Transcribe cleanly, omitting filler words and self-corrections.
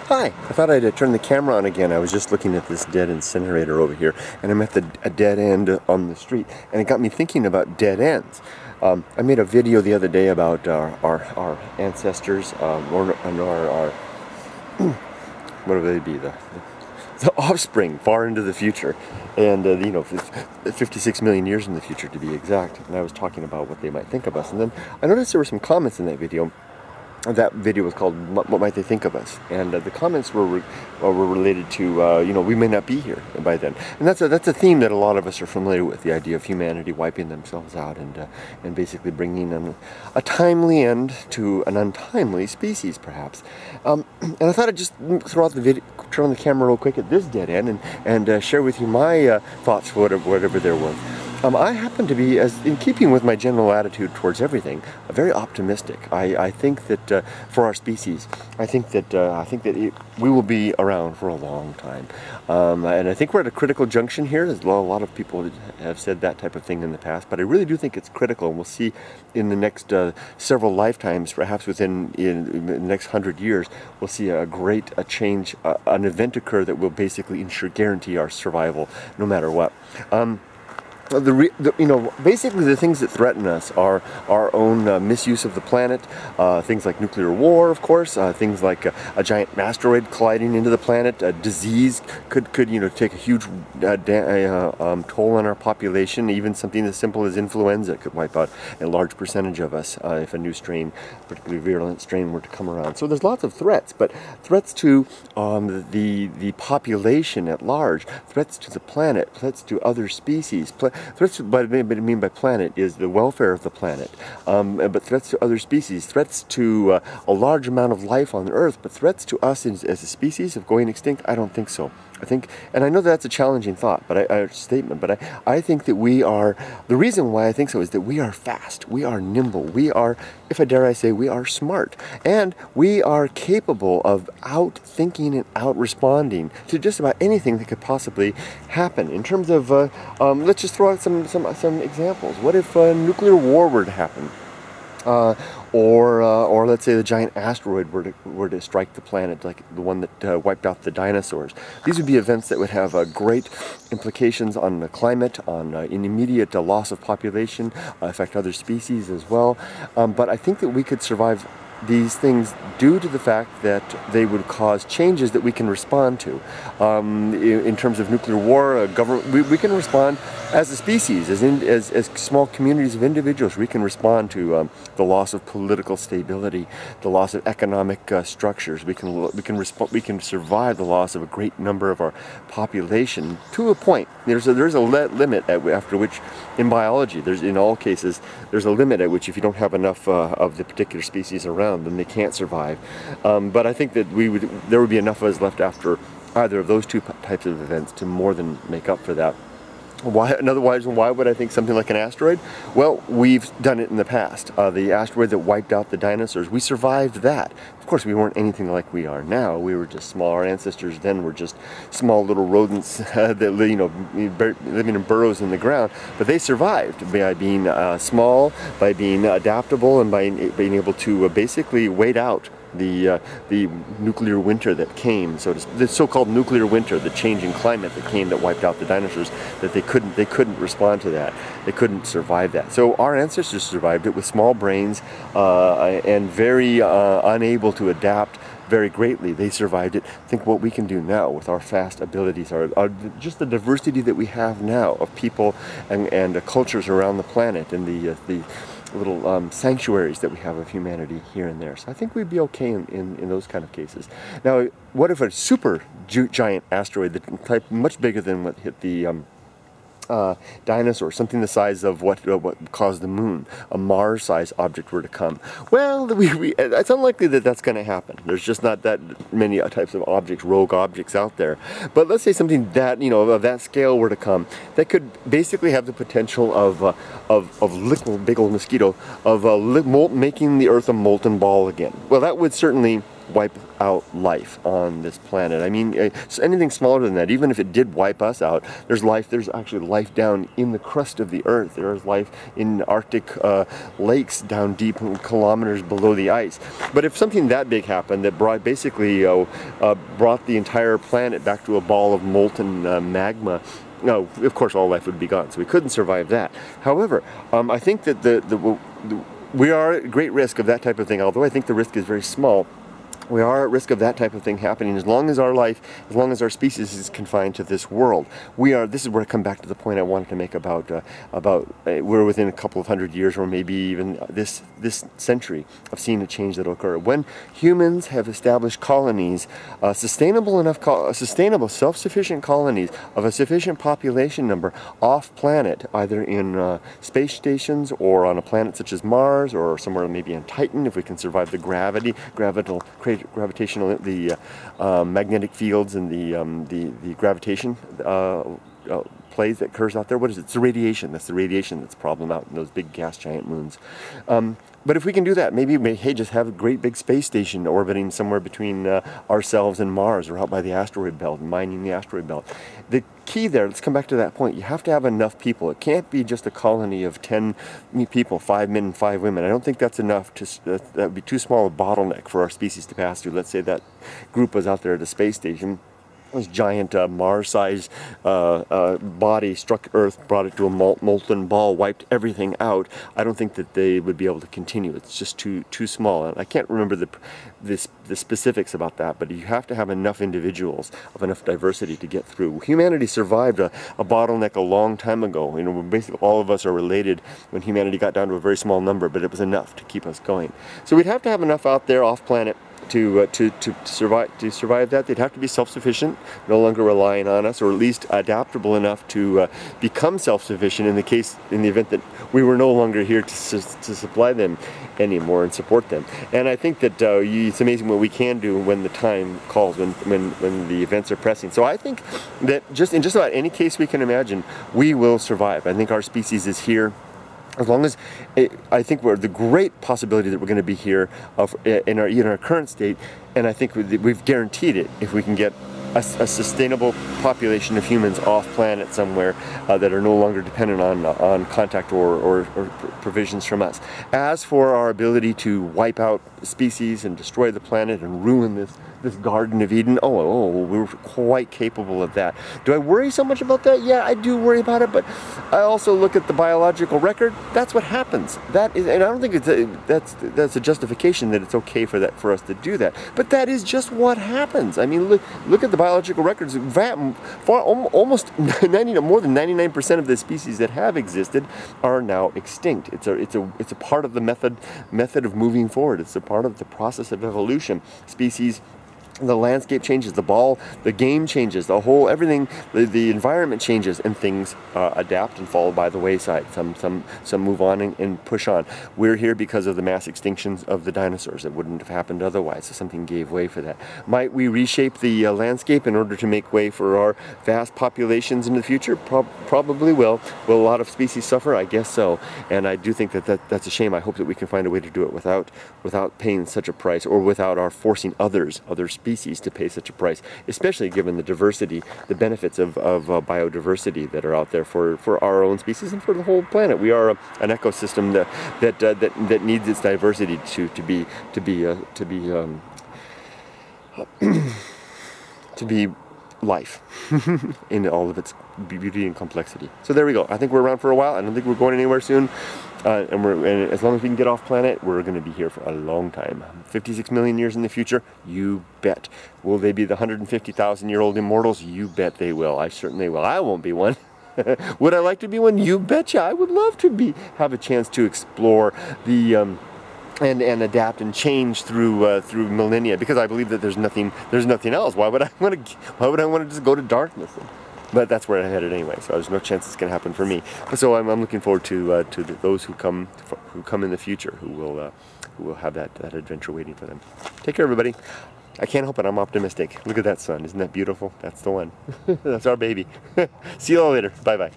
Hi, I thought I'd turn the camera on again. I was just looking at this dead incinerator over here, and I'm at a dead end on the street, and it got me thinking about dead ends. I made a video the other day about our ancestors, what would they be, the offspring far into the future, and 56 million years in the future to be exact. And I was talking about what they might think of us, and then I noticed there were some comments in that video. That video was called "What Might They Think of Us?" and the comments were related to we may not be here by then, and that's a theme that a lot of us are familiar with, the idea of humanity wiping themselves out and basically bringing a timely end to an untimely species, perhaps. And I thought I'd just throw out the video, turn on the camera real quick at this dead end, and share with you my thoughts, whatever there was. I happen to be, as in keeping with my general attitude towards everything, very optimistic. I think that for our species, I think that we will be around for a long time, and I think we're at a critical junction here. There's a lot of people have said that type of thing in the past, but I really do think it's critical, and we'll see in the next several lifetimes, perhaps in the next 100 years, we'll see a change, an event occur that will basically guarantee our survival, no matter what. Basically the things that threaten us are our own misuse of the planet, things like nuclear war, of course, things like a giant asteroid colliding into the planet, disease could take a huge toll on our population. Even something as simple as influenza could wipe out a large percentage of us if a new strain, particularly virulent strain, were to come around. So there's lots of threats, but threats to the population at large, threats to the planet, threats to other species. Threats, what I mean by planet is the welfare of the planet, but threats to other species, threats to a large amount of life on Earth, but threats to us as a species of going extinct, I don't think so. I think, and I know that's a challenging thought, but I think that we are, the reason why I think so is that we are fast, we are nimble, we are, if I dare I say, we are smart, and we are capable of out-thinking and out-responding to just about anything that could possibly happen. In terms of, let's just throw out some examples. What if nuclear war were to happen? Or let's say the giant asteroid were to strike the planet, like the one that wiped out the dinosaurs. These would be events that would have great implications on the climate, on an immediate loss of population, affect other species as well. But I think that we could survive these things due to the fact that they would cause changes that we can respond to. In terms of nuclear war, we can respond as a species, as small communities of individuals. We can respond to the loss of political stability, the loss of economic structures. We can survive the loss of a great number of our population to a point. There's a limit after which, in biology, in all cases, there's a limit at which if you don't have enough of the particular species around, then they can't survive. But I think that there would be enough of us left after either of those two types of events to more than make up for that. Why would I think something like an asteroid? Well, we've done it in the past. The asteroid that wiped out the dinosaurs, we survived that. Of course, we weren't anything like we are now. We were just small. Our ancestors then were just small little rodents that living in burrows in the ground. But they survived by being small, by being adaptable, and by being able to basically wait out the nuclear winter that came, the so-called nuclear winter, the change in climate that came that wiped out the dinosaurs, that they couldn't respond to that. They couldn't survive that. So our ancestors survived it with small brains and very unable to adapt very greatly. They survived it. Think what we can do now with our fast abilities, just the diversity that we have now of people and cultures around the planet, and the little sanctuaries that we have of humanity here and there. So I think we'd be okay in those kind of cases. Now, what if a super giant asteroid, the type much bigger than what hit the dinosaur, something the size of what caused the moon, a Mars-sized object were to come? Well, it's unlikely that that's going to happen. There's just not that many types of objects, rogue objects out there. But let's say something that of that scale were to come, that could basically have the potential of big old mosquito, of making the Earth a molten ball again. Well, that would certainly wipe out life on this planet. I mean, anything smaller than that, even if it did wipe us out, there's actually life down in the crust of the Earth. There's life in Arctic lakes down deep kilometers below the ice. But if something that big happened that basically brought the entire planet back to a ball of molten magma, no, of course all life would be gone, so we couldn't survive that. However, I think that we are at great risk of that type of thing, although I think the risk is very small. We are at risk of that type of thing happening as long as our life, as long as our species is confined to this world. This is where I come back to the point I wanted to make about we're within a couple of hundred years, or maybe even this century, of seeing a change that will occur. When humans have established colonies, sustainable, self-sufficient colonies of a sufficient population number off planet, either in space stations or on a planet such as Mars, or somewhere maybe on Titan, if we can survive the gravitational, the magnetic fields and the gravitation plays that occurs out there. What is it? It's the radiation. That's the radiation that's the problem out in those big gas giant moons. But if we can do that, maybe just have a great big space station orbiting somewhere between ourselves and Mars, or out by the asteroid belt, mining the asteroid belt. The key there, let's come back to that point, you have to have enough people. It can't be just a colony of 10 people, 5 men and 5 women. I don't think that's enough. That would be too small a bottleneck for our species to pass through. Let's say that group was out there at a space station. This giant Mars-sized body struck Earth, brought it to a molten ball, wiped everything out. I don't think that they would be able to continue. It's just too small. And I can't remember the specifics about that, but you have to have enough individuals, of enough diversity to get through. Humanity survived a bottleneck a long time ago. You know, basically all of us are related when humanity got down to a very small number, but it was enough to keep us going. So we'd have to have enough out there off planet to survive that. They'd have to be self-sufficient, no longer relying on us, or at least adaptable enough to become self-sufficient in the event that we were no longer here to supply them anymore and support them. And I think that it's amazing what we can do when the time calls, when the events are pressing. So I think that in just about any case we can imagine, we will survive. I think our species is here. As long as, I think the great possibility that we're going to be here in our current state, and I think we've guaranteed it if we can get a sustainable population of humans off planet somewhere that are no longer dependent on contact or provisions from us. As for our ability to wipe out species and destroy the planet and ruin this Garden of Eden, we're quite capable of that. Do I worry so much about that? Yeah, I do worry about it, but I also look at the biological record. That's what happens. And I don't think that's a justification that it's okay for us to do that. But that is just what happens. I mean, look at the biological records. Almost more than 99% of the species that have existed are now extinct. It's a part of the method of moving forward. It's a part of the process of evolution. Species, the landscape changes, the game changes, everything, the environment changes, and things adapt and fall by the wayside. Some move on and push on. We're here because of the mass extinctions of the dinosaurs. It wouldn't have happened otherwise, so something gave way for that. Might we reshape the landscape in order to make way for our vast populations in the future? Probably will. Will a lot of species suffer? I guess so. And I do think that's a shame. I hope that we can find a way to do it without paying such a price, or without our forcing other species to pay such a price, especially given the diversity, the benefits of biodiversity that are out there for our own species and for the whole planet. We are an ecosystem that needs its diversity to be life in all of its beauty and complexity. So there we go. I think we're around for a while. I don't think we're going anywhere soon. And as long as we can get off planet, we're going to be here for a long time. 56 million years in the future? You bet. Will they be the 150,000-year-old immortals? You bet they will. I certainly will. I won't be one. Would I like to be one? You betcha. I would love to have a chance to explore the and adapt and change through millennia, because I believe that there's nothing else. Why would I want to just go to darkness? But that's where I'm headed anyway, so there's no chance it's going to happen for me. So I'm looking forward to those who come in the future, who will have that adventure waiting for them. Take care, everybody. I can't help it. I'm optimistic. Look at that sun. Isn't that beautiful? That's the one. That's our baby. See you all later. Bye-bye.